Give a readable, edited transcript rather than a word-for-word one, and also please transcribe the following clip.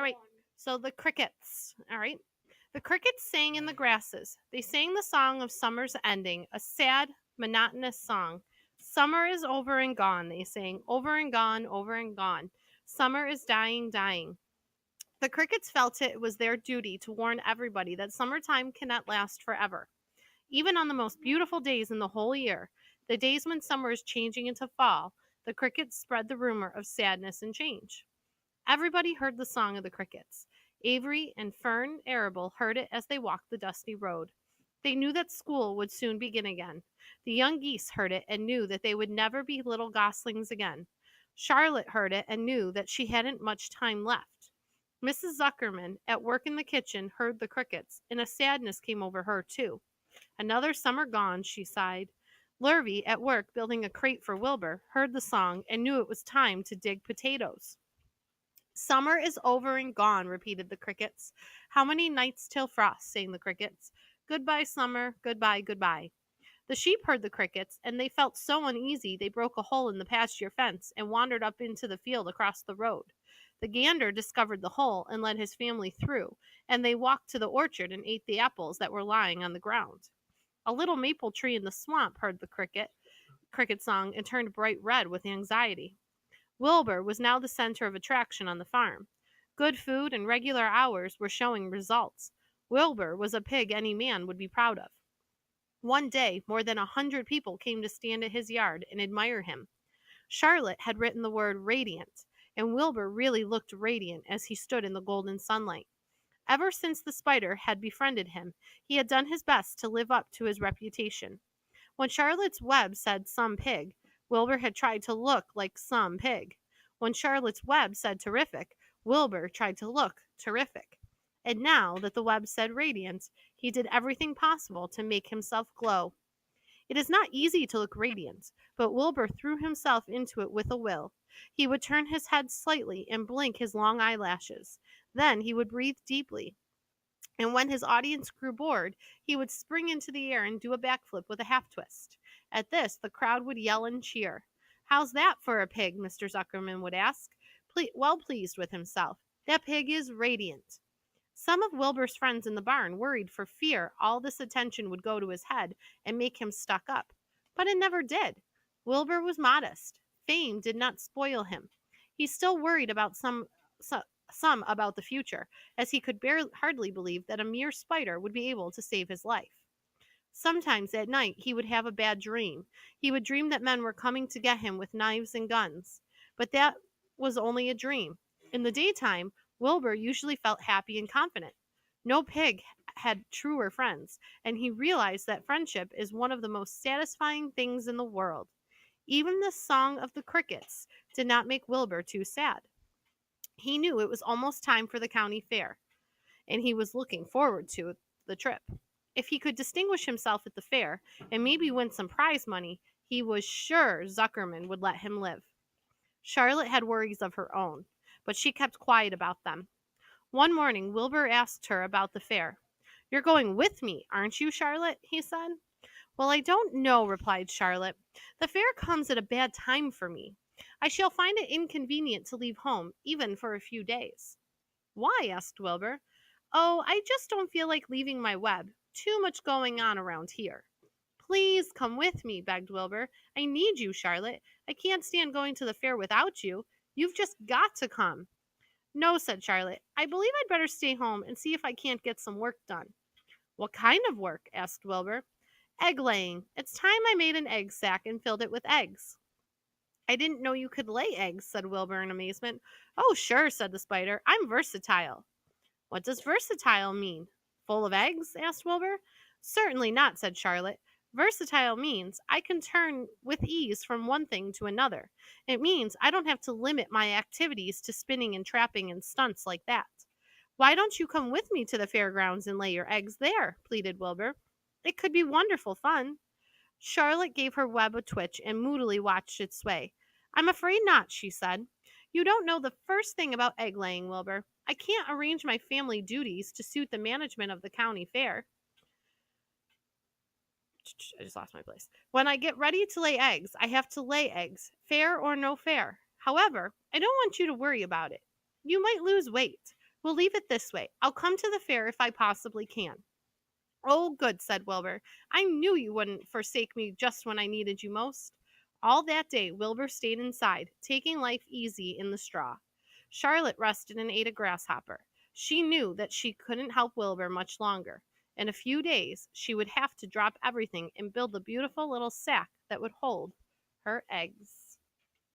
All right. So the crickets. All right. The crickets sang in the grasses. They sang the song of summer's ending, a sad, monotonous song. Summer is over and gone, they sang. Over and gone, over and gone. Summer is dying, dying. The crickets felt it was their duty to warn everybody that summertime cannot last forever. Even on the most beautiful days in the whole year, the days when summer is changing into fall, the crickets spread the rumor of sadness and change. Everybody heard the song of the crickets. Avery and Fern Arable heard it as they walked the dusty road. They knew that school would soon begin again. The young geese heard it and knew that they would never be little goslings again. Charlotte heard it and knew that she hadn't much time left. Mrs. Zuckerman, at work in the kitchen, heard the crickets, and a sadness came over her, too. Another summer gone, she sighed. Lurvy, at work building a crate for Wilbur, heard the song and knew it was time to dig potatoes. Summer is over and gone, repeated the crickets. How many nights till frost, sang the crickets. Goodbye, summer, goodbye, goodbye. The sheep heard the crickets, and they felt so uneasy they broke a hole in the pasture fence and wandered up into the field across the road. The gander discovered the hole and led his family through, and they walked to the orchard and ate the apples that were lying on the ground. A little maple tree in the swamp heard the cricket song and turned bright red with anxiety. Wilbur was now the center of attraction on the farm. Good food and regular hours were showing results. Wilbur was a pig any man would be proud of. One day, more than 100 people came to stand at his yard and admire him. Charlotte had written the word radiant, and Wilbur really looked radiant as he stood in the golden sunlight. Ever since the spider had befriended him, he had done his best to live up to his reputation. When Charlotte's web said some pig, Wilbur had tried to look like some pig. When Charlotte's web said terrific, Wilbur tried to look terrific. And now that the web said radiant, he did everything possible to make himself glow. It is not easy to look radiant, but Wilbur threw himself into it with a will. He would turn his head slightly and blink his long eyelashes. Then he would breathe deeply, and when his audience grew bored, he would spring into the air and do a backflip with a half twist. At this, the crowd would yell and cheer. How's that for a pig? Mr. Zuckerman would ask, well pleased with himself. That pig is radiant. Some of Wilbur's friends in the barn worried for fear all this attention would go to his head and make him stuck up. But it never did. Wilbur was modest. Fame did not spoil him. He still worried about some about the future, as he could hardly believe that a mere spider would be able to save his life. Sometimes at night he would have a bad dream. He would dream that men were coming to get him with knives and guns. But that was only a dream. In the daytime, Wilbur usually felt happy and confident. No pig had truer friends, and he realized that friendship is one of the most satisfying things in the world. Even the song of the crickets did not make Wilbur too sad. He knew it was almost time for the county fair, and he was looking forward to the trip. If he could distinguish himself at the fair and maybe win some prize money, he was sure Zuckerman would let him live. Charlotte had worries of her own, but she kept quiet about them. One morning, Wilbur asked her about the fair. You're going with me, aren't you, Charlotte? He said. Well, I don't know, replied Charlotte. The fair comes at a bad time for me. I shall find it inconvenient to leave home, even for a few days. Why? Asked Wilbur. Oh, I just don't feel like leaving my web. Too much going on around here. Please come with me, begged Wilbur. I need you, Charlotte. I can't stand going to the fair without you. You've just got to come. No, said Charlotte. I believe I'd better stay home and see if I can't get some work done. What kind of work? Asked Wilbur. Egg laying. It's time I made an egg sack and filled it with eggs. I didn't know you could lay eggs, said Wilbur in amazement. Oh, sure, said the spider. I'm versatile. What does versatile mean? Full of eggs? Asked Wilbur. Certainly not, said Charlotte. Versatile means I can turn with ease from one thing to another. It means I don't have to limit my activities to spinning and trapping and stunts like that. Why don't you come with me to the fairgrounds and lay your eggs there? Pleaded Wilbur. It could be wonderful fun. Charlotte gave her web a twitch and moodily watched it sway. I'm afraid not, she said. You don't know the first thing about egg laying, Wilbur. I can't arrange my family duties to suit the management of the county fair. I just lost my place. When I get ready to lay eggs, I have to lay eggs, fair or no fair. However, I don't want you to worry about it. You might lose weight. We'll leave it this way. I'll come to the fair if I possibly can. Oh, good, said Wilbur. I knew you wouldn't forsake me just when I needed you most. All that day, Wilbur stayed inside, taking life easy in the straw. Charlotte rested and ate a grasshopper. She knew that she couldn't help Wilbur much longer. In a few days, she would have to drop everything and build the beautiful little sack that would hold her eggs.